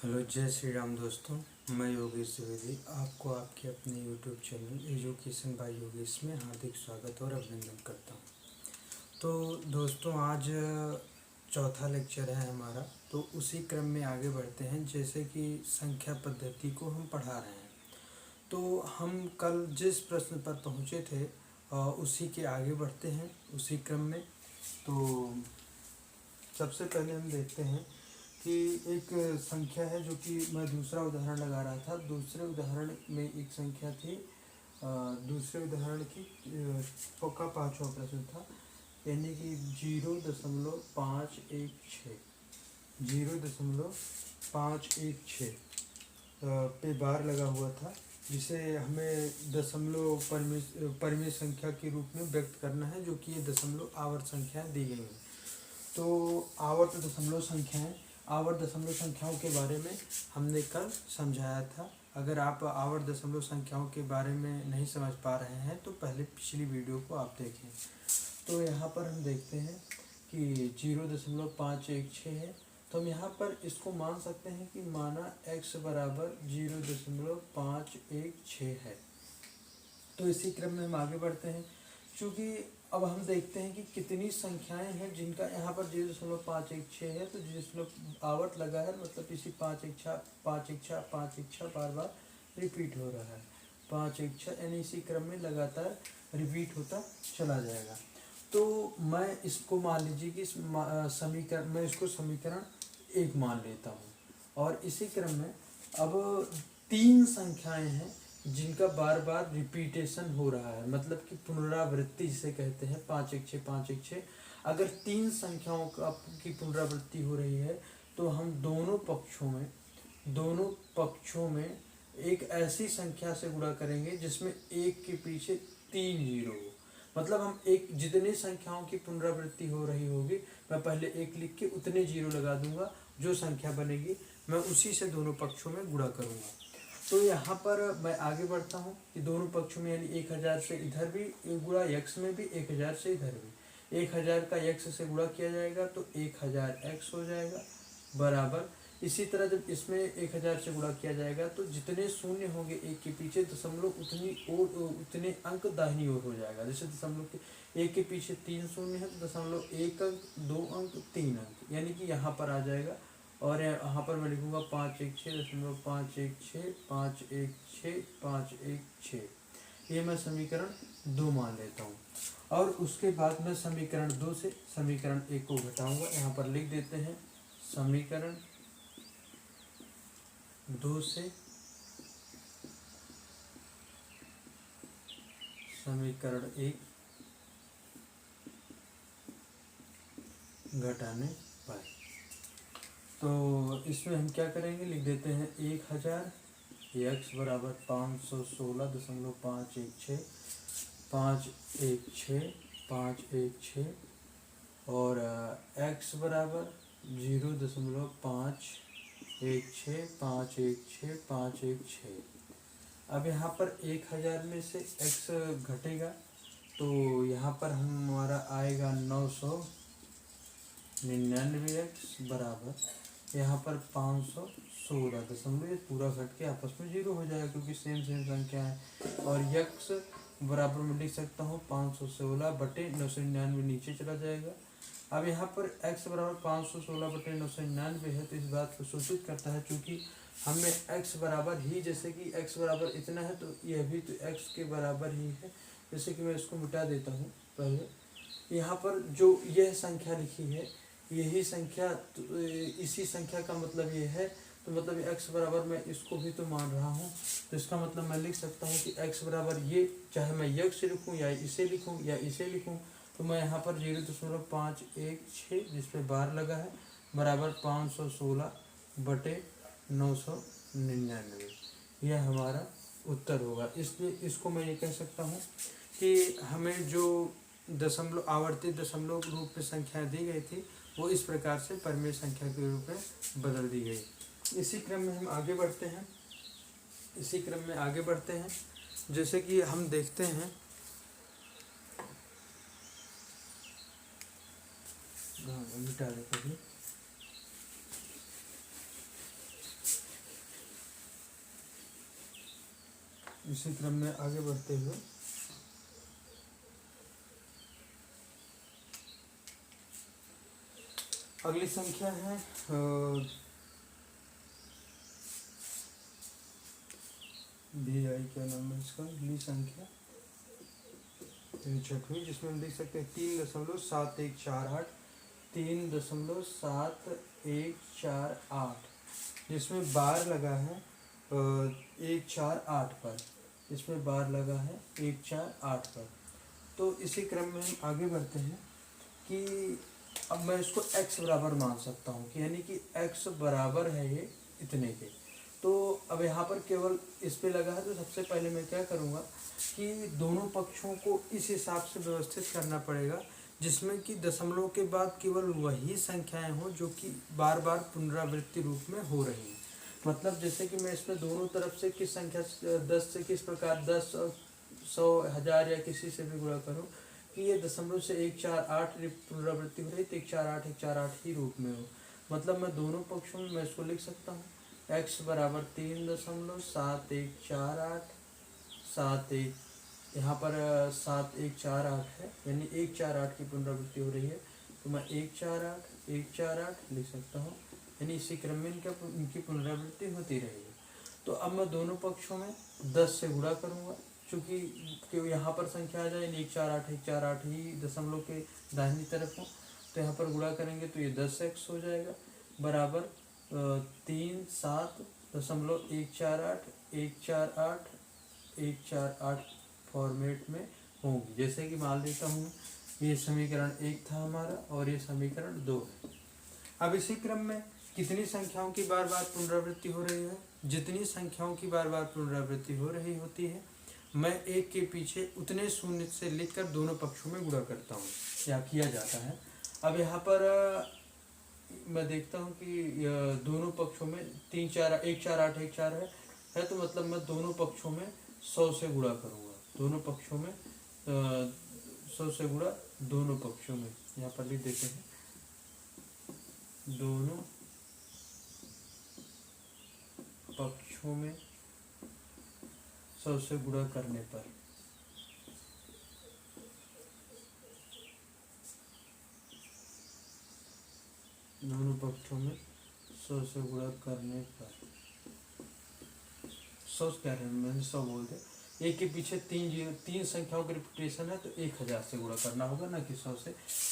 Hello, जय श्री राम दोस्तों। मैं योगेश द्विवेदी आपको आपके अपने YouTube channel education by Yogesh में हार्दिक स्वागत और अभिनंदन करता हूं। तो दोस्तों, आज चौथा लेक्चर है हमारा। तो उसी क्रम में आगे बढ़ते हैं। जैसे कि संख्या पद्धति को हम पढ़ा रहे हैं, तो हम कल जिस प्रश्न पर पहुंचे थे उसी के आगे बढ़ते हैं उसी क्रम में। तो सबसे पहले हम देखते हैं कि एक संख्या है, जो कि मैं दूसरा उदाहरण लगा रहा था। दूसरे उदाहरण में एक संख्या थी, दूसरे उदाहरण की का पांचवा प्रश्न था, यानी कि 0.516 0.516 पे बार लगा हुआ था, जिसे हमें दशमलव परिमेय संख्या के रूप में व्यक्त करना है, जो कि ये दशमलव आवर्त संख्याएं दी गई हैं। तो आवर्त दशमलव संख्याओं के बारे में हमने कल समझाया था। अगर आप आवर्त दशमलव संख्याओं के बारे में नहीं समझ पा रहे हैं तो पहले पिछली वीडियो को आप देखें। तो यहाँ पर हम देखते हैं कि 0.516 है, तो हम यहाँ पर इसको मान सकते हैं कि माना x बराबर 0.516 है। तो इसी क्रम में हम आगे बढ़ते हैं। चूँकि अब हम देखते हैं कि कितनी संख्याएं हैं जिनका यहाँ पर 0.516 है, तो जिसमें आवर्त लगा है, मतलब इसी 5 बार बार रिपीट हो रहा है। 5 यानी इसी क्रम में लगातार रिपीट होता चला जाएगा। तो मैं इसको मान लीजिए कि मैं इसको समीकरण 1 मान लेता हूँ। और इसी क्रम में अब 3 संख्याएं हैं जिनका बार बार रिपीटेशन हो रहा है, मतलब कि पुनरावृत्ति जिसे कहते हैं। 5 अगर 3 संख्याओं की पुनरावृत्ति हो रही है, तो हम दोनों पक्षों में एक ऐसी संख्या से गुणा करेंगे जिसमें एक के पीछे 3 जीरो हो। मतलब हम एक जितनी संख्याओं की पुनरावृत्ति हो रही होगी, मैं पहले एक लिख के उतने जीरो लगा दूंगा। जो संख्या बनेगी मैं उसी से दोनों पक्षों में गुणा करूंगा। तो यहाँ पर मैं आगे बढ़ता हूँ कि दोनों पक्षों में, यानी 1000 से इधर भी गुणा, x में भी 1000 से इधर भी 1000 का x से गुणा किया जाएगा तो 1000x हो जाएगा, बराबर। इसी तरह जब इसमें 1000 से गुणा किया जाएगा तो जितने शून्य होंगे एक के पीछे दशमलव, उतने अंक दाहिनी ओर हो जाएगा। जैसे दशमलव के एक के पीछे 3 शून्य है तो दशमलव 1 अंक, 2 अंक, 3 अंक, यानी कि यहाँ पर आ जाएगा। और यहाँ पर मैं लिखूंगा 516.516 ये मैं समीकरण 2 मान लेता हूँ। और उसके बाद मैं समीकरण 2 से समीकरण 1 को घटाऊंगा। यहाँ पर लिख देते हैं समीकरण 2 से समीकरण 1 घटाने पर। तो इसमें हम क्या करेंगे, लिख देते हैं 1000 x बराबर 516 और x बराबर 0.516 अब यहाँ पर 1000 में से x घटेगा, तो यहाँ पर हमारा आएगा 999x बराबर यहाँ पर 516 दशमलव, पूरा घट के आपस में जीरो हो जाएगा क्योंकि सेम संख्या है। और x बराबर मैं लिख सकता हूँ 516 बटे 999, नीचे चला जाएगा। अब यहाँ पर x बराबर 516 बटे 999 है, तो इस बात को सूचित करता है, चूँकि हमें x बराबर ही, जैसे कि x बराबर इतना है तो यह भी तो x के बराबर ही है। जैसे कि मैं इसको मिटा देता हूँ पहले। यहाँ पर जो यह संख्या लिखी है, यही संख्या, तो इसी संख्या का मतलब ये है, तो मतलब x बराबर मैं इसको भी तो मान रहा हूँ, तो इसका मतलब मैं लिख सकता हूँ कि x बराबर ये, चाहे मैं x लिखूँ या इसे लिखूँ, तो मैं यहाँ पर 0.516 जिसपे बार लगा है बराबर 516 बटे 999, यह हमारा उत्तर होगा। इसलिए इसको मैं ये कह सकता हूँ कि हमें जो दशमलव, आवर्ती दशमलव रूप में संख्या दी गई थी, वो इस प्रकार से परिमेय संख्या के रूप में बदल दी गई। इसी क्रम में हम आगे बढ़ते हैं। जैसे कि हम देखते हैं, मिटा देते हैं। इसी क्रम में आगे बढ़ते हुए अगली संख्या है भी आई, क्या नाम है इसका, अगली संख्या छठवीं, जिसमें हम देख सकते हैं 3.7148, 3.7148, जिसमें बार लगा है 148 पर, इसमें बार लगा है 148 पर। तो इसी क्रम में हम आगे बढ़ते हैं कि अब मैं इसको x बराबर मान सकता हूँ कि यानी कि x बराबर है ये इतने के। तो अब यहाँ पर केवल इस पे लगा है, तो सबसे पहले मैं क्या करूँगा कि दोनों पक्षों को इस हिसाब से व्यवस्थित करना पड़ेगा जिसमें कि दशमलव के बाद केवल वही संख्याएं हों जो कि बार बार पुनरावृत्ति रूप में हो रही हैं। मतलब जैसे कि मैं इसमें दोनों तरफ से किस संख्या 10 से किस प्रकार 10, 100, 1000 या किसी से भी गुणा करूँ कि ये दशमलव से 148 पुनरावृत्ति हो रही, तो 148 148 ही रूप में हो। मतलब मैं दोनों पक्षों में मैं इसको लिख सकता हूँ x बराबर 3.7148, 71, यहाँ पर 7148 है, यानी 148 की पुनरावृत्ति हो रही है, तो मैं 148 148 लिख सकता हूँ, यानी इसी क्रम में इनकी पुनरावृत्ति होती रहेगी। तो अब मैं दोनों पक्षों में 10 से गुणा करूँगा, चूँकि यहाँ पर संख्या आ जाए 148 148 ही दशमलव के दाहिनी तरफ हो, तो यहाँ पर गुणा करेंगे तो ये 10x हो जाएगा, बराबर 3.7.148 148 148 फॉर्मेट में होंगी। जैसे कि मान लेता हूँ ये समीकरण 1 था हमारा और ये समीकरण 2 है। अब इसी क्रम में कितनी संख्याओं की बार बार पुनरावृत्ति हो रही है, जितनी संख्याओं की बार बार पुनरावृत्ति हो रही होती है मैं एक के पीछे उतने शून्य से लिखकर दोनों पक्षों में गुणा करता हूँ, या किया जाता है। अब यहाँ पर मैं देखता हूँ कि दोनों पक्षों में 3 4 1 4 8 1 4 है, तो मतलब मैं दोनों पक्षों में 100 से गुणा करूँगा, दोनों पक्षों में 100 से गुणा दोनों पक्षों में, यहाँ पर लिख देते हैं दोनों पक्षों में 100 से गुणा करने पर दोनों पक्षों में 100 से गुणा करने पर 100 कह रहे हैं, मैंने 100 बोल दे, एक के पीछे तीन संख्याओं का रिपीटेशन है तो 1000 से गुणा करना होगा ना कि 100 से।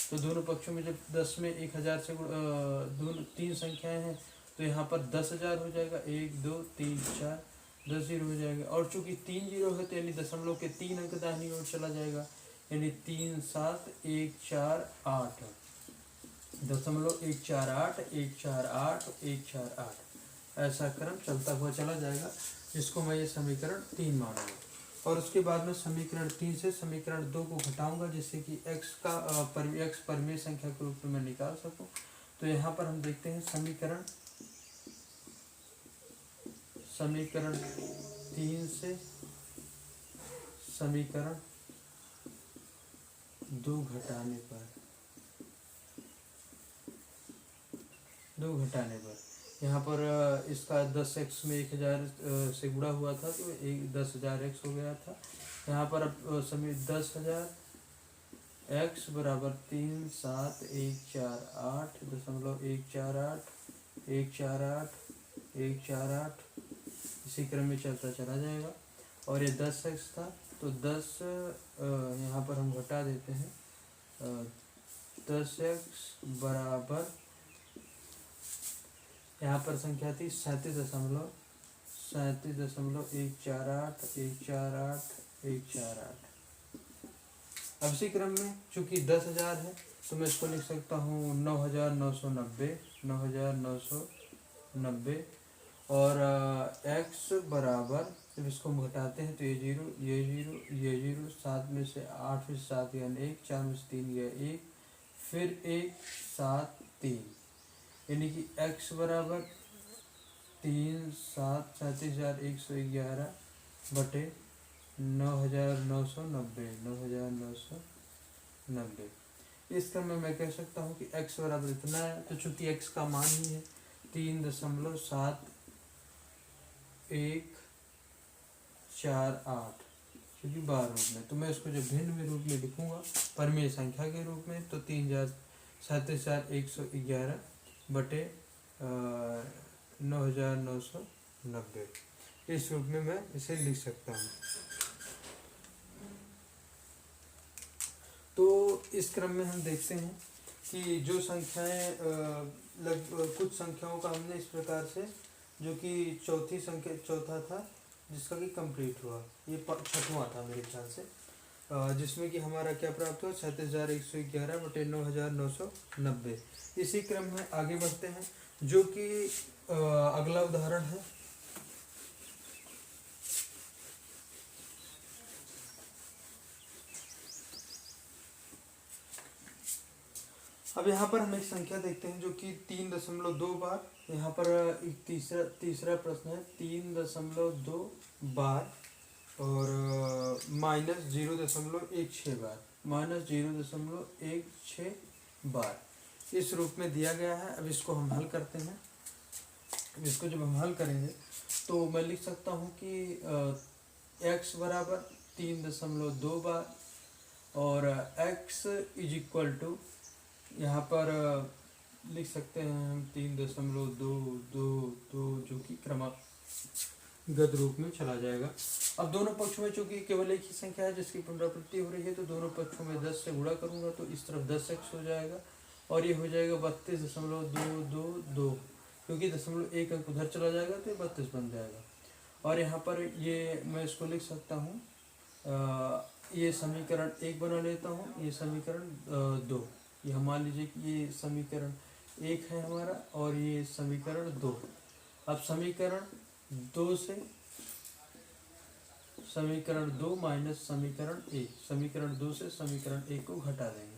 तो दोनों पक्षों में जब 10 में 1000 से दोनों 3 संख्याएं हैं तो यहाँ पर 10,000 हो जाएगा, 1 2 3 4 10 जीरो हो जाएगा, और चूंकि 3 जीरो है तो यानी दशमलव के 3 अंक दाहिनी ओर चला जाएगा, यानी 3 7 1 4 8 दशमलव 1 4 8 1 4 8 1 4 8 ऐसा क्रम चलता हुआ चला जाएगा, जिसको मैं ये समीकरण 3 मानूंगा। और उसके बाद में समीकरण 3 से समीकरण 2 को घटाऊंगा जिससे कि x परिमेय संख्या के रूप में मैं निकाल सकूं। तो यहाँ पर हम देखते हैं समीकरण 3 से समीकरण 2 घटाने पर यहाँ पर इसका 10x में 1000 से गुणा हुआ था तो 10,000x हो गया था। यहाँ पर अब समय 10,000 x बराबर 3 7 1 4 8 दशमलव 1 4 8 1 4 8 1 4 8 इसी क्रम में चलता चला जाएगा। और ये 10x था तो 10 यहाँ पर हम घटा देते हैं 10x बराबर यहाँ पर संख्या थी 37.148 148 148। अब इसी क्रम में चूंकि 10,000 है तो मैं इसको लिख सकता हूँ 9,990 और x बराबर, जब इसको हम घटाते हैं तो ये जीरो 7 में से 8 में से 7 गया 1 4 में से 3 गया 1 फिर 1 7 3, यानी कि x बराबर 3 7 37,111 बटे 9,990। इस क्रम में मैं कह सकता हूँ कि x बराबर इतना है, तो चूंकि x का मान ही है 3.714 48, क्योंकि बार रूप में। तो मैं इसको जब भिन्न में रूप में लिखूंगा परिमेय संख्या के रूप में, तो 37,111 बटे 9,990, इस रूप में मैं इसे लिख सकता हूँ। तो इस क्रम में हम देखते हैं कि जो संख्याएं कुछ संख्याओं का हमने इस प्रकार से, जो कि चौथा था जिसका कि कंप्लीट हुआ, ये छठवां था मेरे ख्याल से, जिसमें कि हमारा क्या प्राप्त हुआ 37,111 बटे 9,990। इसी क्रम में आगे बढ़ते हैं, जो कि अगला उदाहरण है। अब यहाँ पर हम एक संख्या देखते हैं जो कि 3.2 बार, यहाँ पर एक तीसरा प्रश्न है 3.2 बार और -0.16 बार, -0.16 बार इस रूप में दिया गया है। अब इसको हम हल करते हैं। इसको जब हम हल करेंगे तो मैं लिख सकता हूँ कि x बराबर 3.2 बार और x इज इक्वल टू, यहाँ पर लिख सकते हैं हम 3.222, जो कि क्रमगत रूप में चला जाएगा। अब दोनों पक्षों में चूंकि केवल एक ही संख्या है जिसकी पुनरावृत्ति हो रही है, तो दोनों पक्षों में 10 से गुणा करूंगा तो इस तरफ 10x हो जाएगा और ये हो जाएगा 32.222, क्योंकि 0.1 अंक उधर चला जाएगा तो ये 32 बन जाएगा। और यहाँ पर ये मैं इसको लिख सकता हूँ, ये समीकरण 1 बना लेता हूँ, ये समीकरण 2, ये हम मान लीजिए कि ये समीकरण 1 है हमारा और ये समीकरण 2। अब समीकरण 2 से समीकरण 2 माइनस समीकरण 1, समीकरण 2 से समीकरण 1 को घटा देंगे,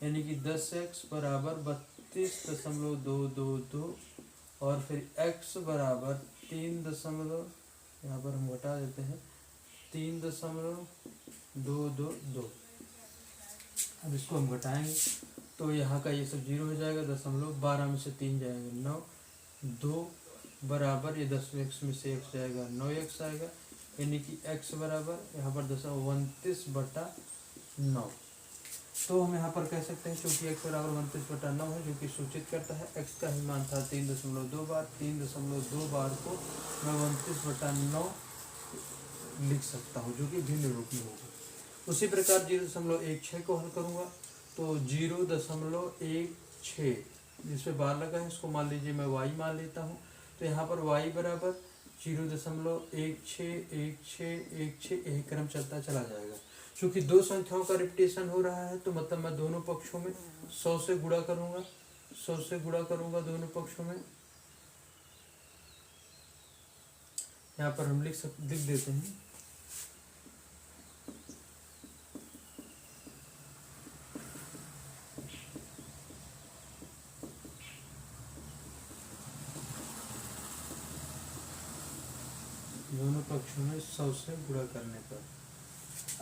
यानी कि 10x बराबर 32.222 और फिर x बराबर 3 यहाँ पर हम घटा देते हैं 3.222। अब इसको हम घटाएंगे तो यहाँ का ये सब 0 हो जाएगा, 12 में से 3 जाएंगे 9, 2 बराबर ये 10x में से x जाएगा 9x आएगा, यानी कि x बराबर यहाँ पर 29/9। तो हम यहाँ पर कह सकते हैं क्योंकि x बराबर 29/9 है, जो कि सूचित करता है x का ही मान था 3.2 बार, 3.2 बार को मैं 29/9 लिख सकता हूँ, जो कि भिन्न रूप में होगा। उसी प्रकार 0.16 को हल करूँगा तो 0.16 जिसपे बार लगा है इसको मान लीजिए मैं y मान लेता हूँ, तो यहाँ पर y बराबर 0.161616 यही क्रम चलता चला जाएगा। क्योंकि दो संख्याओं का रिपीटेशन हो रहा है तो मतलब मैं दोनों पक्षों में 100 से गुणा करूँगा, 100 से गुणा करूँगा दोनों पक्षों में। यहाँ पर हम लिख देते हैं दोनों पक्षों में 100 से गुणा करने पर।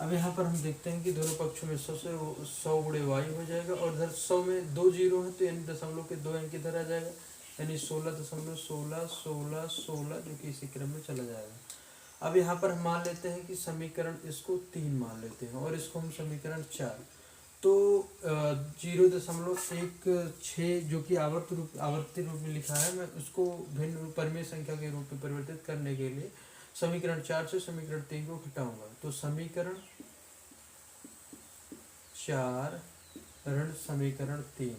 अब यहाँ पर हम देखते हैं कि दोनों पक्षों में 100 से 100 गुणे y हो जाएगा और इधर 100 में 2 जीरो है तो यानी दशमलव के 2 अंक इधर आ जाएगा, यानी 16.161616 जो कि इसी क्रम में चला जाएगा। अब यहाँ पर हम मान लेते हैं कि समीकरण इसको 3 मान लेते हैं और इसको हम समीकरण 4, तो 0.16 जो कि आवर्ती रूप में लिखा है, मैं उसको भिन्न परिमेय संख्या के रूप में परिवर्तित करने के लिए समीकरण 4 से समीकरण 3 को घटाऊंगा, तो समीकरण 4 ऋण समीकरण 3।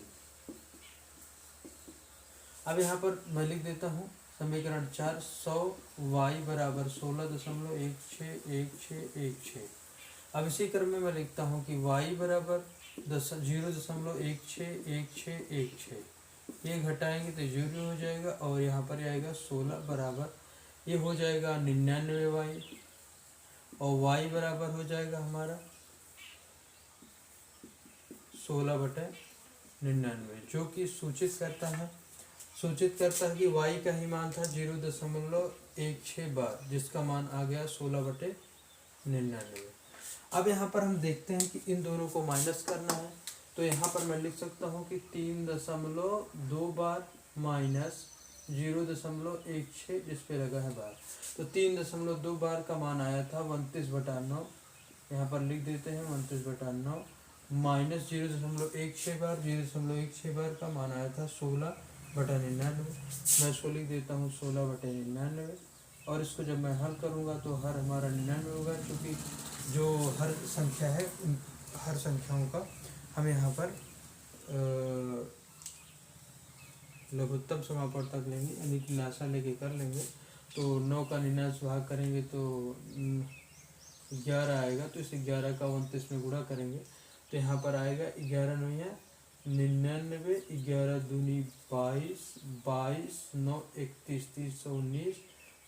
अब यहाँ पर मैं लिख देता हूँ समीकरण 4, 100 y बराबर 16.161616। अब इसी क्रम में मैं लिखता हूँ कि y बराबर 0.161616, ये घटाएंगे तो 0 हो जाएगा और यहाँ पर आएगा 16 बराबर ये हो जाएगा 99y और y बराबर हो जाएगा हमारा 16/99, जो कि सूचित करता है कि y का ही मान था 0.16 बार, जिसका मान आ गया 16/99। अब यहाँ पर हम देखते हैं कि इन दोनों को माइनस करना है, तो यहाँ पर मैं लिख सकता हूँ कि 3.2 बार माइनस 0.16 जिस पे लगा है बार, तो 3.2 बार का मान आया था 29/9। यहाँ पर लिख देते हैं 29/9 माइनस 0.16 बार, 0.16 बार का मान आया था 16/99। मैं इसको लिख देता हूँ 16/99, और इसको जब मैं हल करूँगा तो हर हमारा 99 होगा, क्योंकि जो हर संख्या है उन हर संख्याओं का हम यहाँ पर लघुत्तम समापन तक लेंगे, यानी कि नासा लेके कर लेंगे। तो 9 का 99 भाग करेंगे तो 11 आएगा, तो इस 11 का 29 में गुणा करेंगे तो यहाँ पर आएगा 11 9 99, 11 दूनी 22, 22 9 31, 319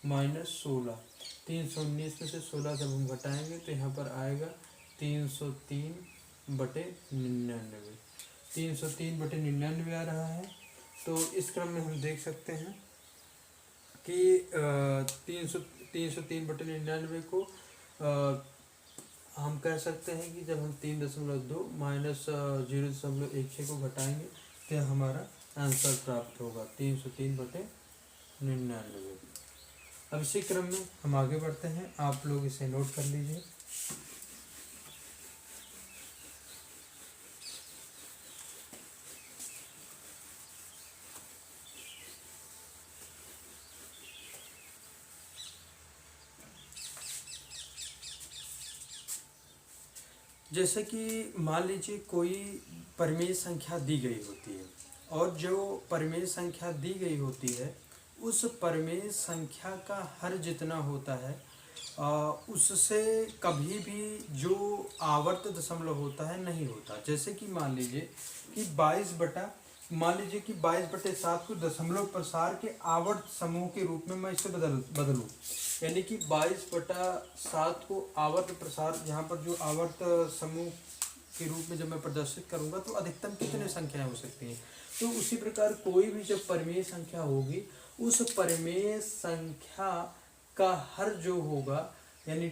माइनस 16, 319 में से 16 जब हम घटाएंगे तो यहाँ पर आएगा 303/99, 303/99 आ रहा है। तो इस क्रम में हम देख सकते हैं कि 303/99 को हम कह सकते हैं कि जब हम 3.2 माइनस 0.16 को घटाएंगे तो हमारा आंसर प्राप्त होगा 303/99। अब इसी क्रम में हम आगे बढ़ते हैं, आप लोग इसे नोट कर लीजिए। जैसे कि मान लीजिए कोई परिमेय संख्या दी गई होती है, और जो परिमेय संख्या दी गई होती है उस परिमेय संख्या का हर जितना होता है उससे कभी भी जो आवर्त दशमलव होता है नहीं होता। जैसे कि मान लीजिए कि 22/7 को दशमलव प्रसार के आवर्त समूह के रूप में मैं इसे बदलूं, यानी कि 22/7 को आवर्त प्रसार, यहाँ पर जो आवर्त समूह के रूप में जब मैं प्रदर्शित करूंगा तो अधिकतम कितने संख्याएं हो सकती हैं। तो उसी प्रकार कोई भी जब परिमेय संख्या होगी उस परिमेय संख्या का हर जो होगा, यानी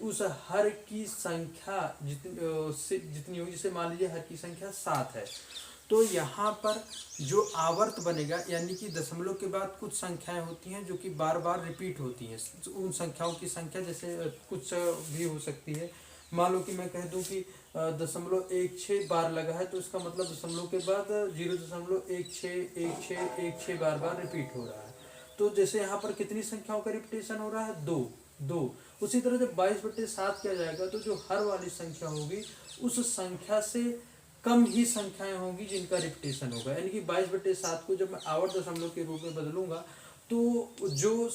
उस हर की संख्या जितनी होगी, जैसे मान लीजिए हर की संख्या 7 है, तो यहाँ पर जो आवर्त बनेगा, यानी कि दशमलव के बाद कुछ संख्याएं होती हैं जो कि बार बार रिपीट होती हैं। उन संख्याओं की संख्या जैसे कुछ भी हो सकती है। मान लो कि मैं कह दूं कि 0.16 बार लगा है, तो इसका मतलब दशमलव के बाद 0.161616 बार बार रिपीट हो रहा है। तो जैसे यहाँ पर कितनी संख्याओं का रिपीटेशन हो रहा है, दो। उसी तरह जब 22/7 किया जाएगा तो जो हर वाली संख्या होगी उस संख्या से कम ही संख्याएं होंगी जिनका रिपीटेशन होगा, यानी कि 22/7 को जब मैं आवर्त दशमलव के रूप में बदलूंगा तो जो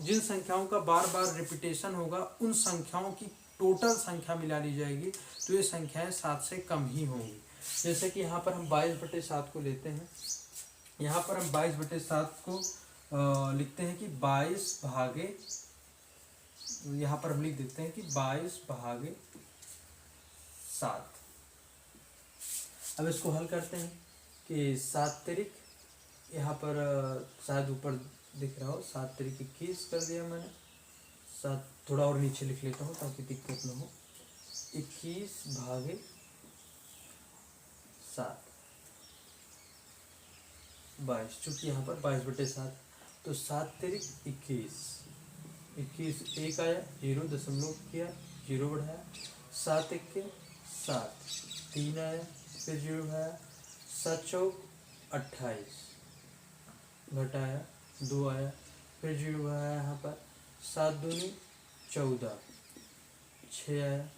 जिन संख्याओं का बार बार रिपीटेशन होगा उन संख्याओं की टोटल संख्या मिला ली जाएगी, तो ये संख्याएं 7 से कम ही होंगी। जैसे कि यहाँ पर हम 22/7 को लेते हैं, यहाँ पर हम 22/7 को लिखते हैं कि 22 भागे, यहाँ पर हम लिख देते हैं कि 22/7। अब इसको हल करते हैं कि 7 तिरिक, यहाँ पर शायद ऊपर दिख रहा हो, 7 तिरिक 21 कर दिया मैंने। 7 थोड़ा और नीचे लिख लेता हूँ ताकि दिक्कत न हो। 21/7 22, चूँकि यहाँ पर 22/7, तो 7 तिरिक 21, 21 एक आया, 0 दशमलव किया, 0 बढ़ाया, 7 1 7, 3 आया, फिर 0 बढ़ाया, 7 चौक 28, घटाया, 2 आया, फिर 0 बढ़ाया, यहाँ पर 7 दूनी 14, 6 आया,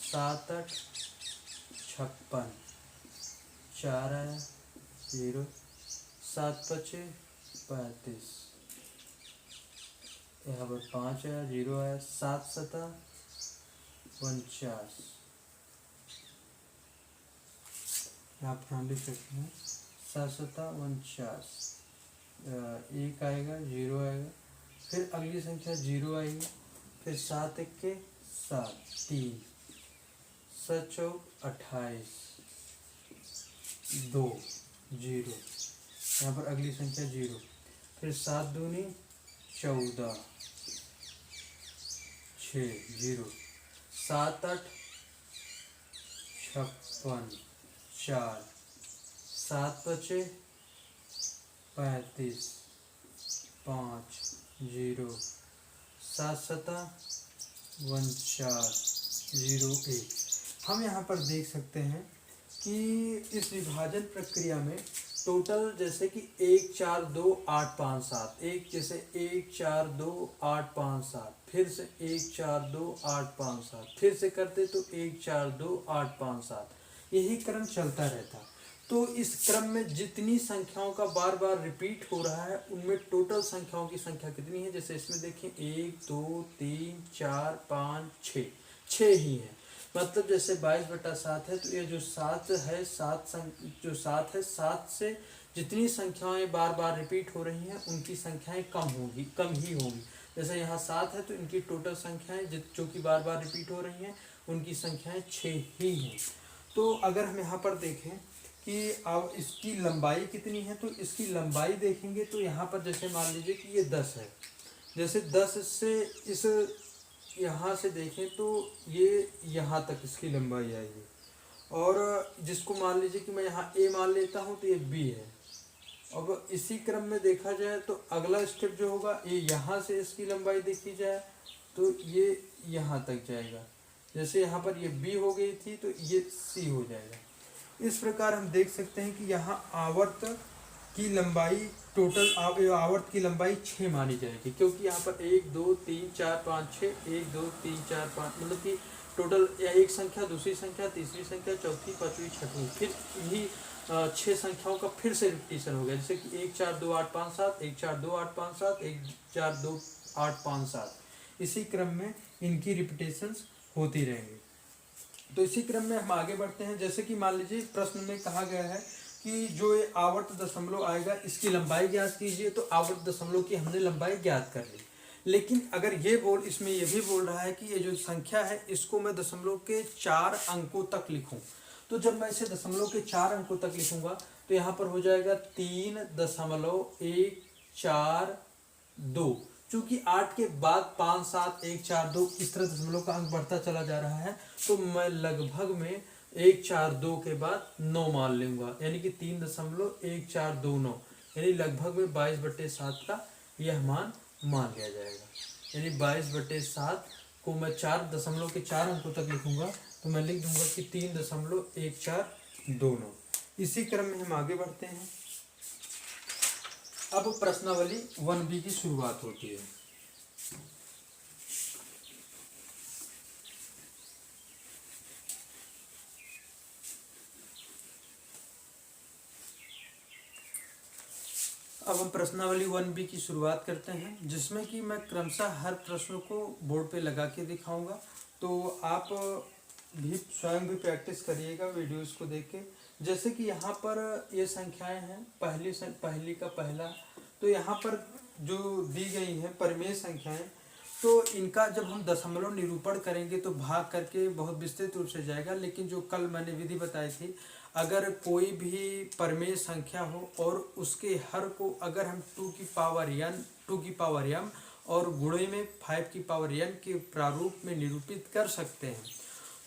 7 8 56, 4 आया, 0, 7 5 35, यहाँ पर 5 आया, 0 आया, 7 7 49, यहाँ पर हम लिख सकते हैं 7 7 49, 1 आएगा, 0 आएगा, फिर अगली संख्या 0 आएगी, फिर 7 1 7 3, 7 चौक 28, 2 0, यहाँ पर अगली संख्या 0, फिर 7 दूनी 14, 6 0, 7 8 56, 4, 7 5 35 5 0 7 सता 1 हम यहाँ पर देख सकते हैं कि इस विभाजन प्रक्रिया में टोटल जैसे कि 1 4 2 8 5 7 एक जैसे 1 4 2 8 5 7 फिर से 1 4 2 8 5 7 फिर से करते तो 1 4 2 8 5 7 यही क्रम चलता रहता। तो इस क्रम में जितनी संख्याओं का बार बार रिपीट हो रहा है उनमें टोटल संख्याओं की संख्या कितनी है, जैसे इसमें देखें 1 2 3 4 5 6 6 ही है। मतलब जैसे 22/7 है तो ये जो 7 है 7 है 7 से जितनी संख्याएं बार बार रिपीट हो रही हैं उनकी संख्याएं कम ही होंगी। जैसे यहाँ 7 है तो इनकी टोटल संख्याएं जो कि बार बार रिपीट हो रही हैं उनकी संख्याएं 6 ही हैं। तो अगर हम यहाँ पर देखें कि अब इसकी लंबाई कितनी है तो इसकी लंबाई देखेंगे तो यहाँ पर जैसे मान लीजिए कि ये 10 है, जैसे 10 से इस यहाँ से देखें तो ये यहाँ तक इसकी लंबाई आएगी। और जिसको मान लीजिए कि मैं यहाँ ए मान लेता हूँ तो ये बी है। अब इसी क्रम में देखा जाए तो अगला स्टेप जो होगा ये यहाँ से इसकी लंबाई देखी जाए तो ये यहाँ तक जाएगा। जैसे यहाँ पर ये बी हो गई थी तो ये सी हो जाएगा। इस प्रकार हम देख सकते हैं कि यहाँ आवर्त की लंबाई टोटल आवर्त की लंबाई 6 मानी जाएगी, क्योंकि यहाँ पर 1 2 3 4 5 6 1 2 3 4 5 मतलब कि टोटल एक संख्या दूसरी संख्या तीसरी संख्या चौथी पांचवी छठवीं फिर यही 6 संख्याओं का फिर से रिपीटिशन हो गया। जैसे कि 1 4 2 8 5 7 1 4 2 8 5 7 1 4 2 8 5 7 इसी क्रम में इनकी रिपीटेशंस होती रहेंगी। तो इसी क्रम में हम आगे बढ़ते हैं। जैसे कि मान लीजिए प्रश्न में कहा गया है कि जो ये आवर्त दशमलव आएगा इसकी लंबाई ज्ञात कीजिए, तो आवर्त दशमलव की हमने लंबाई ज्ञात कर ली। लेकिन अगर इसमें ये भी बोल रहा है कि ये जो संख्या है इसको मैं दशमलव के 4 अंकों तक लिखूं, तो जब मैं इसे दशमलव के 4 अंकों तक लिखूंगा तो यहाँ पर हो जाएगा 3.142। चूंकि 8 के बाद 5 7 1 4 2 इस तरह दशमलव का अंक बढ़ता चला जा रहा है, तो मैं लगभग में 1 4 2 के बाद 9 मान लूंगा, यानी कि 3.1429 यानी लगभग में 22/7 का यह मान लिया जाएगा। यानी 22/7 को मैं 4 दशमलव के 4 अंकों तक लिखूंगा तो मैं लिख दूंगा कि 3.1429। इसी क्रम में हम आगे बढ़ते हैं। अब प्रश्नावली 1B की शुरुआत होती है। अब हम प्रश्नावली 1B की शुरुआत करते हैं, जिसमें कि मैं क्रमशः हर प्रश्न को बोर्ड पे लगा के दिखाऊंगा, तो आप भी स्वयं भी प्रैक्टिस करिएगा वीडियोस को देख के। जैसे कि यहाँ पर ये संख्याएं हैं, पहली का पहला, तो यहाँ पर जो दी गई हैं परिमेय संख्याएं, तो इनका जब हम दशमलव निरूपण करेंगे तो भाग करके बहुत विस्तृत रूप से जाएगा। लेकिन जो कल मैंने विधि बताई थी, अगर कोई भी परिमेय संख्या हो और उसके हर को अगर हम 2 की पावर m और गुणे में 5 की पावर n के प्रारूप में निरूपित कर सकते हैं,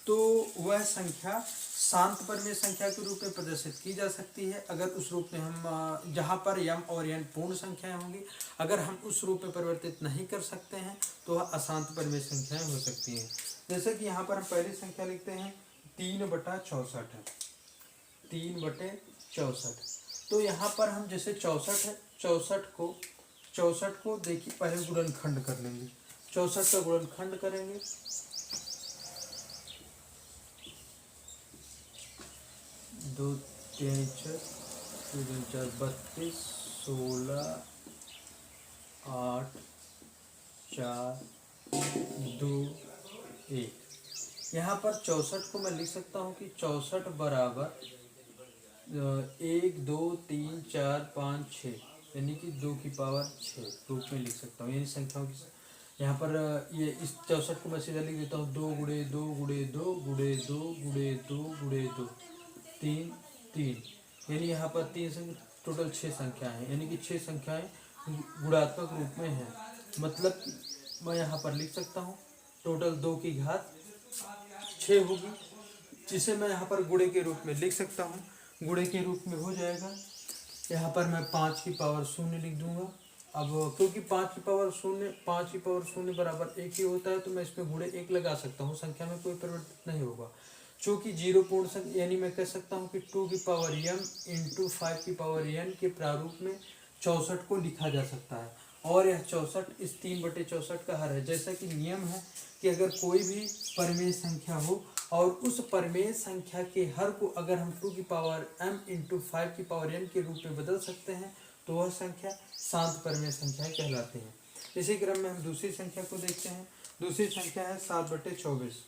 तो वह संख्या शांत परिमेय संख्या के रूप में प्रदर्शित की जा सकती है। अगर उस रूप में हम जहाँ पर m और n पूर्ण संख्याएं होंगी, अगर हम उस रूप में परिवर्तित नहीं कर सकते हैं तो वह अशांत परिमेय संख्याएं हो सकती हैं। जैसे कि यहाँ पर हम पहली संख्या लिखते हैं 3/64 है, 3/64। तो यहाँ पर हम जैसे 64 है, 64 को देखिए पहले गुणनखंड कर लेंगे, 64 का गुणनखंड करेंगे 2 3 6 4 32 16 8 4 2 1। यहाँ पर 64 को मैं लिख सकता हूँ कि 64 बराबर 1 2 3 4 5 6 यानी कि 2 की पावर 6 रूप में लिख सकता हूँ। यानी संख्याओं की यहाँ पर ये इस 64 को मैं सीधा लिख देता हूँ 2 गुणे 2 गुणे 2 गुणे 2 गुणे 2 गुणे 2 3 3, यानी यहाँ पर 3 संख्या टोटल 6 संख्याएं हैं, यानी कि 6 संख्याएं गुणात्मक रूप में हैं। मतलब मैं यहाँ पर लिख सकता हूँ टोटल 2 की घात 6 होगी, जिसे मैं यहाँ पर गुणे के रूप में लिख सकता हूँ। गुणे के रूप में हो जाएगा यहाँ पर मैं 5 की पावर शून्य लिख दूंगा। अब क्योंकि 5 की पावर शून्य बराबर 1 ही होता है, तो मैं इसमें गुणे 1 लगा सकता हूँ, संख्या में कोई परिवर्तन नहीं होगा। चूंकि जीरो पूर्ण संख्या, यानी मैं कह सकता हूँ कि 2 की पावर m इंटू 5 की पावर n के प्रारूप में 64 को लिखा जा सकता है। और यह 64 इस 3/64 का हर है। जैसा कि नियम है कि अगर कोई भी परिमेय संख्या हो और उस परिमेय संख्या के हर को अगर हम 2 की पावर m इंटू 5 की पावर n के रूप में बदल सकते हैं, तो वह संख्या शांत परिमेय संख्याएं कहलाती हैं। इसी क्रम में हम दूसरी संख्या को देखते हैं। दूसरी संख्या है 7/24।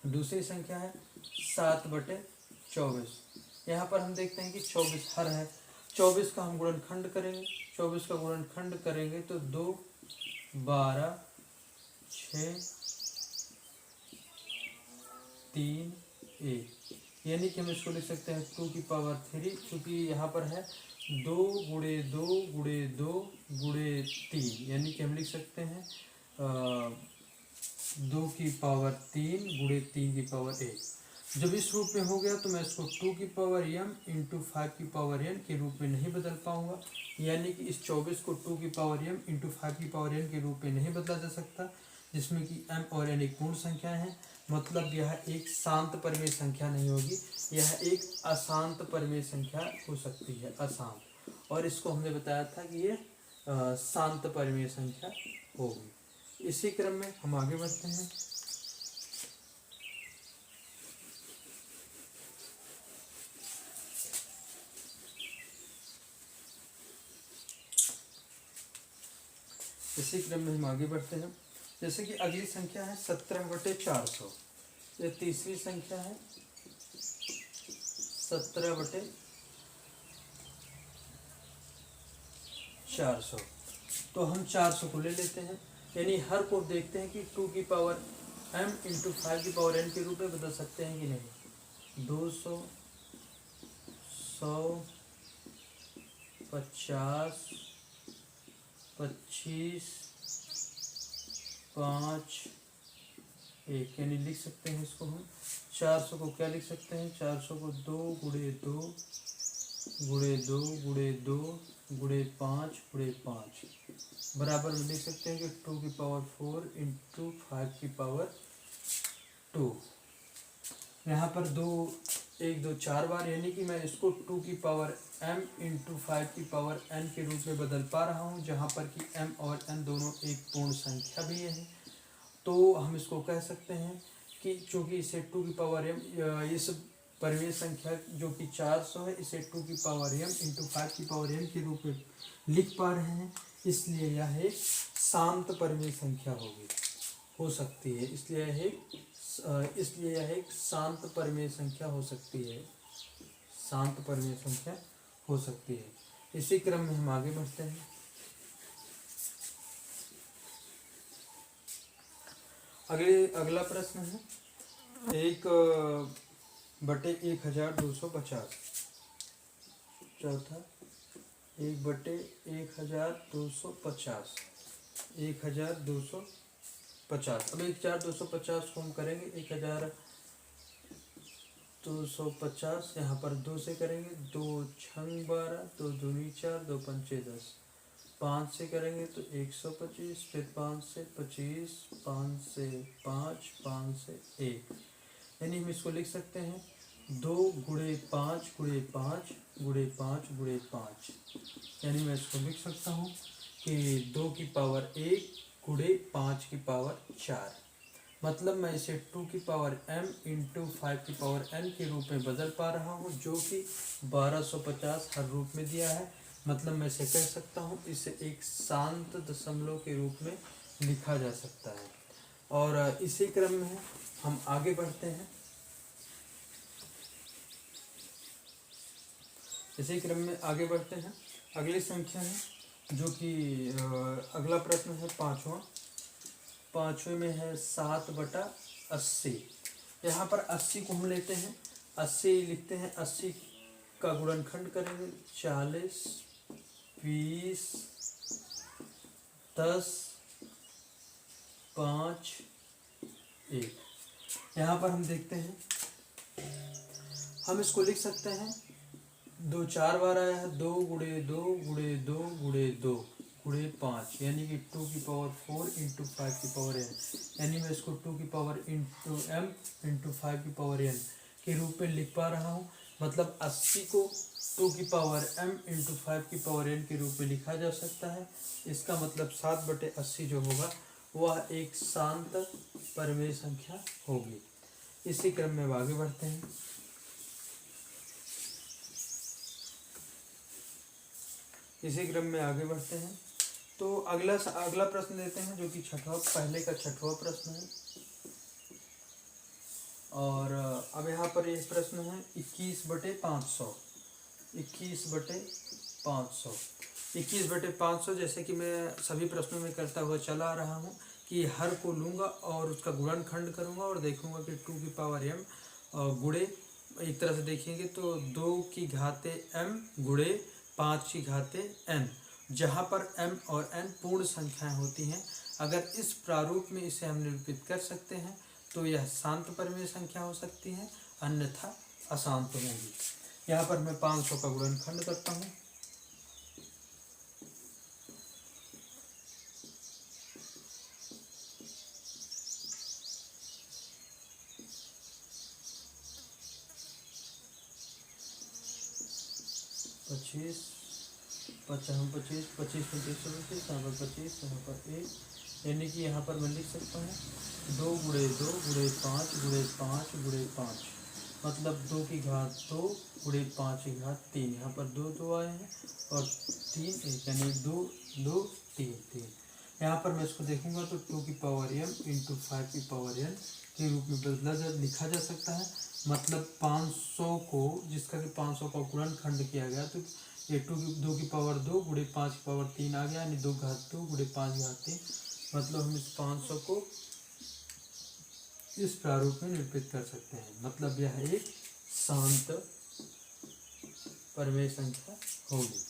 दूसरी संख्या है 7/24। यहाँ पर हम देखते हैं कि 24 हर है। 24 का हम गुणनखंड करेंगे। 24 का गुणनखंड करेंगे तो 2, 12, 6, 3, 1, यानी कि हम इसको लिख सकते हैं 2 की पावर 3, क्योंकि यहाँ पर है 2 गुणे 2 गुणे 2 गुणे 3, यानी कि हम लिख सकते हैं 2 की पावर 3 गुणे 3 की पावर 1। जब इस रूप में हो गया तो मैं इसको 2 की पावर m इंटू 5 की पावर n के रूप में नहीं बदल पाऊंगा, यानी कि इस 24 को 2 की पावर m इंटू 5 की पावर n के रूप में नहीं बदला जा सकता, जिसमें कि m और n एक पूर्ण संख्या है। मतलब यह एक शांत परिमेय संख्या नहीं होगी, यह एक अशांत परिमेय संख्या हो सकती है, अशांत। और इसको हमने बताया था कि ये शांत परिमेय संख्या होगी। इसी क्रम में हम आगे बढ़ते हैं। इसी क्रम में हम आगे बढ़ते हैं। जैसे कि अगली संख्या है 17/400। ये तीसरी संख्या है 17/400। तो हम 400 को ले लेते हैं, यानी हर को देखते हैं कि 2 की पावर m इंटू 5 की पावर n के रूप में बदल सकते हैं कि नहीं। 200, 100, 50, 25, 5, 1, यानी लिख सकते हैं इसको हम 400 को क्या लिख सकते हैं, 400 को 2 गुणे 2 गुणे 2 गुणे 2 गुणे 5 गुणे 5 बराबर में लिख सकते हैं कि 2 की पावर 4 इंटू 5 की पावर 2। यहाँ पर 2 1 2 4 बार, यानी कि मैं इसको 2 की पावर m इंटू 5 की पावर n के रूप में बदल पा रहा हूँ, जहाँ पर कि m और n दोनों एक पूर्ण संख्या भी है। तो हम इसको कह सकते हैं कि चूँकि इसे 2 की पावर m, इस परिमेय संख्या जो कि 400 है, इसे 2 की पावर m इंटू 5 की पावर n के रूप में लिख पा रहे हैं, इसलिए यह एक शांत परिमेय संख्या होगी, हो सकती है। इसलिए यह एक शांत परिमेय संख्या हो सकती है, शांत परिमेय संख्या हो सकती है। इसी क्रम में हम आगे बढ़ते हैं। अगला प्रश्न है 1/1250। चौथा 1/1250, 1250। अब 1250 को हम करेंगे 1250, यहाँ पर 2 से करेंगे, 2 छंग 12, 2 दूनी 4, 2 पंचे 10। 5 से करेंगे तो 125, फिर 5 से 25, 5 से 5, 5 से 1, यानी हम इसको लिख सकते हैं 2 गुणे 5 गुणे 5 गुणे 5 गुणे 5, यानी मैं इसको लिख सकता हूँ कि 2 की पावर 1 गुणे 5 की पावर 4। मतलब मैं इसे 2 की पावर m इंटू 5 की पावर n के रूप में बदल पा रहा हूँ, जो कि 1250 हर रूप में दिया है। मतलब मैं इसे कह सकता हूँ, इसे एक शांत दशमलव के रूप में लिखा जा सकता है। और इसी क्रम में हम आगे बढ़ते हैं। इसी क्रम में आगे बढ़ते हैं। अगली संख्या है जो कि अगला प्रश्न है पाँचवें में है 7/80। यहाँ पर 80 को हम लेते हैं, 80 लिखते हैं, 80 का गुणनखंड करेंगे 40, 20, 10, 5, 1। यहाँ पर हम देखते हैं, हम इसको लिख सकते हैं दो 4 बार आया है, 2 गुणे 2 गुणे 2 गुणे 2 गुणे 5, यानी कि 2 की पावर 4 इंटू 5 की पावर n, यानी मैं इसको 2 की पावर इंटू m इंटू 5 की पावर n के रूप में लिख पा रहा हूँ। मतलब 80 को 2 की पावर m इंटू 5 की पावर n के रूप में लिखा जा सकता है। इसका मतलब 7/80 जो होगा वह एक शांत परिमेय संख्या होगी। इसी क्रम में आगे बढ़ते हैं। इसी क्रम में आगे बढ़ते हैं तो अगला प्रश्न लेते हैं, जो कि पहले का छठवां प्रश्न है। और अब यहाँ पर ये प्रश्न है 21/500। 21/500 21/500 जैसे कि मैं सभी प्रश्नों में करता हुआ चला आ रहा हूँ कि हर को लूँगा और उसका गुणनखंड करूँगा और देखूँगा कि 2 की पावर m गुणे, एक तरह से देखेंगे तो 2 की घाते m गुणे 5 की घाते n, जहाँ पर m और n पूर्ण संख्याएं होती हैं। अगर इस प्रारूप में इसे हम निरूपित कर सकते हैं तो यह शांत परिमेय संख्या हो सकती है, अन्यथा अशांत होगी। यहाँ पर मैं 500 का गुणनखंड करता हूँ। पच्चीस 25 यहाँ पर 25, यहाँ पर 1, यानी कि यहाँ पर मैं लिख सकता हूँ 2 गुणे 2 गुणे 5 गुणे 5 गुणे 5, मतलब 2 की घात 2 गुणे 5 की घात 3, यहाँ पर 2 2 आए हैं और 3 1, यानी 2 2 3 3। यहाँ पर मैं इसको देखूंगा तो 2 की पावर m इंटू 5 की पावर n के रूप में लिखा जा सकता है। मतलब 500 को, जिसका कि 500 का गुणनखंड किया गया तो ये 2 की पावर 2 गुणे 5 की पावर 3 आ गया, यानी 2 घात 2 गुणे 5 घात 3। मतलब हम इस 500 को इस प्रारूप में निरूपित कर सकते हैं। मतलब यह एक शांत परिमेय संख्या होगी।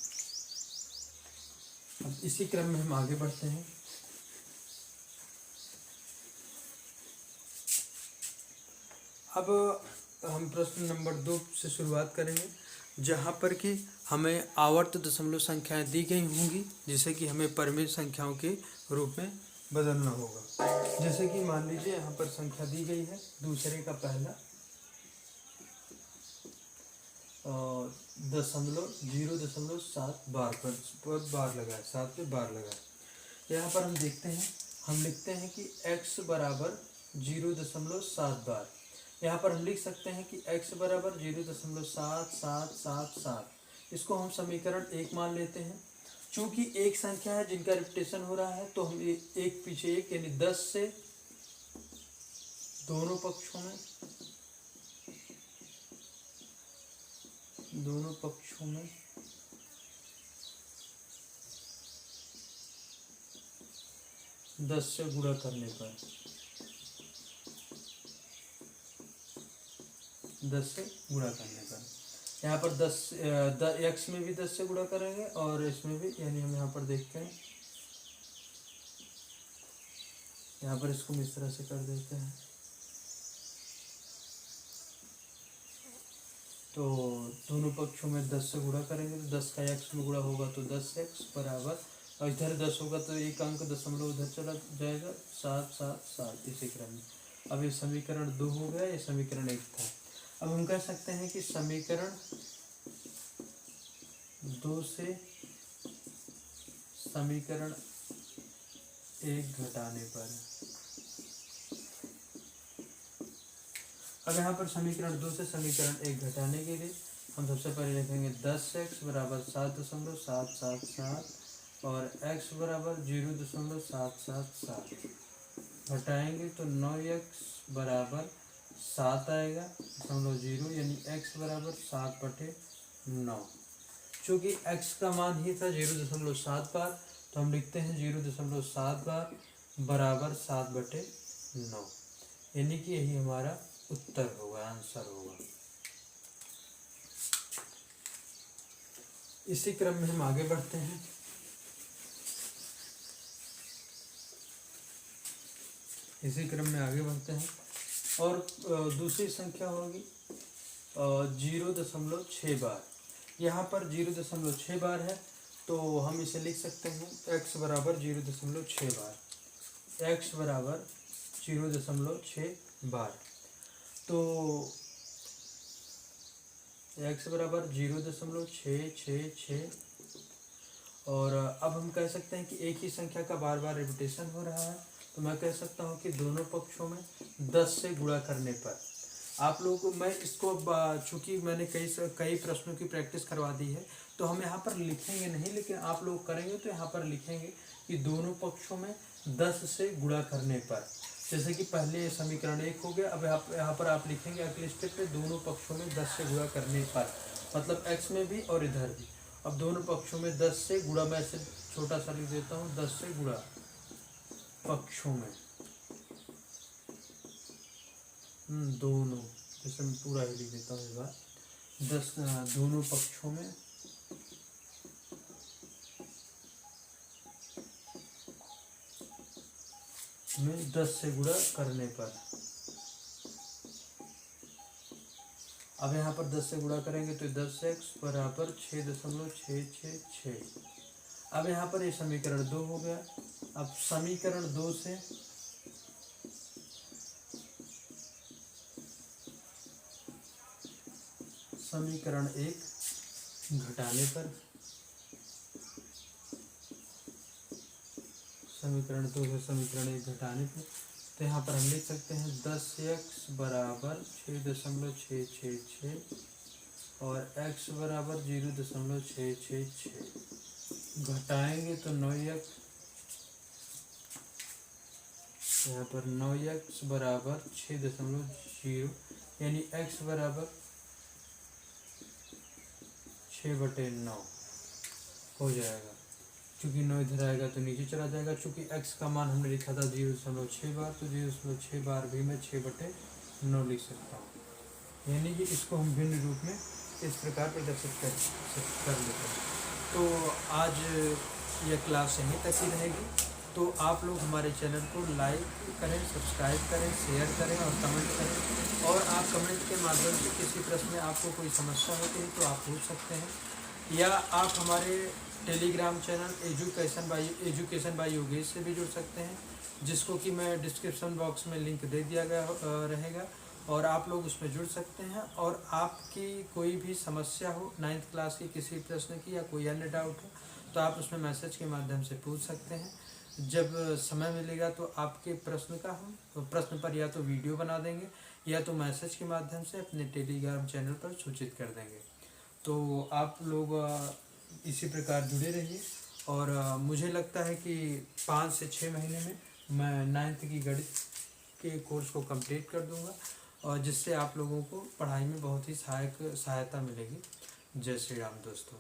अब इसी क्रम में हम आगे बढ़ते हैं। अब हम प्रश्न नंबर 2 से शुरुआत करेंगे, जहाँ पर कि हमें आवर्त दशमलव संख्याएं दी गई होंगी, जिसे कि हमें परिमेय संख्याओं के रूप में बदलना होगा। जैसे कि मान लीजिए यहाँ पर संख्या दी गई है, दूसरे का पहला 0.7 बार पर बार लगाए, 7 पे बार लगाए। यहाँ पर हम देखते हैं, हम लिखते हैं कि x बराबर 0.7 बार। यहाँ पर हम लिख सकते हैं कि x बराबर 0.7777। इसको हम समीकरण 1 मान लेते हैं। चूंकि एक संख्या है जिनका रिपीटेशन हो रहा है तो हम एक पीछे एक यानी 10 से दोनों पक्षों में 10 से गुणा करने पर 10 से गुणा करने पर यहाँ पर 10 x में भी 10 से गुणा करेंगे और इसमें भी, यानी हम यहाँ पर देखते हैं, यहाँ पर इसको इस तरह से कर देते हैं। तो दोनों पक्षों में 10 से गुणा करेंगे तो 10 का x में गुणा होगा तो 10x बराबर, और इधर 10 होगा तो एक अंक दशमलव उधर चला जाएगा, 777 इसी क्रम में। अब ये समीकरण 2 हो गया, ये समीकरण 1 था। अब हम कह सकते हैं कि समीकरण 2 से समीकरण 1 घटाने पर, अब यहाँ पर समीकरण 2 से समीकरण 1 घटाने के लिए हम सबसे पहले लिखेंगे 10x बराबर 7.777 और x बराबर 0.777 घटाएंगे तो 9x बराबर 7 आएगा, 0, यानी x बराबर 7/9। चूँकि x का मान ही था 0.7 बार तो हम लिखते हैं 0.7 बार बराबर 7/9, यानी कि यही हमारा उत्तर होगा, आंसर होगा। इसी क्रम में हम आगे बढ़ते हैं। और दूसरी संख्या होगी 0.6 बार। यहाँ पर 0.6 बार है, तो हम इसे लिख सकते हैं x बराबर 0.6 बार, x बराबर 0.6 बार। तो x बराबर 0.666, और अब हम कह सकते हैं कि एक ही संख्या का बार बार रिपीटेशन हो रहा है, तो मैं कह सकता हूँ कि दोनों पक्षों में 10 से गुणा करने पर आप लोगों को, मैं इसको चूँकि मैंने कई प्रश्नों की प्रैक्टिस करवा दी है, तो हम यहाँ पर लिखेंगे नहीं, लेकिन आप लोग करेंगे तो यहाँ पर लिखेंगे कि दोनों पक्षों में 10 से गुणा करने पर। जैसे कि पहले समीकरण 1 हो गया, अब यहाँ पर आप लिखेंगे अगले स्टेप पे दोनों पक्षों में 10 से गुणा करने पर, मतलब x में भी और इधर भी। अब दोनों पक्षों में 10 से गुणा, मैं इसे छोटा सा लिख देता हूँ, 10 से गुणा पक्षों में, दोनों, जैसे मैं पूरा ही लिख देता हूँ इस बार, 10 दोनों पक्षों में में 10 से गुणा करने पर। अब यहाँ पर 10 से गुणा करेंगे तो 10x बराबर 6.666। अब यहाँ पर ये समीकरण 2 हो गया। अब समीकरण 2 से समीकरण 1 घटाने पर, समीकरण 2 से समीकरण 1 घटाने पर, तो यहाँ पर हम लिख सकते हैं 10x बराबर 6.666 और x बराबर 0.666, घटाएंगे तो 9x, यहाँ पर 9x बराबर 6.0, यानी x बराबर 6/9 हो जाएगा। चूँकि 9 इधर आएगा तो नीचे चला जाएगा। चूँकि x का मान हमने लिखा था 0.6 बार, तो 0.6 बार भी मैं 6/9 लिख सकता हूँ। यानी कि इसको हम भिन्न रूप में इस प्रकार प्रदर्शित कर लेते हैं। तो आज यह क्लास यहीं तक ही रहेगी। तो आप लोग हमारे चैनल को लाइक करें, सब्सक्राइब करें, शेयर करें और कमेंट करें। और आप कमेंट के माध्यम से किसी प्रश्न में आपको कोई समस्या होती है तो आप पूछ सकते हैं, या आप हमारे Telegram channel education by Yogesh से भी जुड़ सकते हैं, जिसको कि मैं डिस्क्रिप्शन बॉक्स में लिंक दे दिया गया रहेगा, और आप लोग उसमें जुड़ सकते हैं। और आपकी कोई भी समस्या हो 9th क्लास की किसी प्रश्न की, या कोई अन्य डाउट हो, तो आप उसमें मैसेज के माध्यम से पूछ सकते हैं। जब समय मिलेगा तो आपके प्रश्न का हम प्रश्न पर या तो वीडियो बना देंगे, या तो मैसेज के माध्यम से अपने टेलीग्राम चैनल पर सूचित कर देंगे। तो आप लोग इसी प्रकार जुड़े रहिए। और मुझे लगता है कि 5 से 6 महीने में मैं 9th की गणित के कोर्स को कंप्लीट कर दूंगा, और जिससे आप लोगों को पढ़ाई में बहुत ही सहायता मिलेगी। जय श्री राम दोस्तों।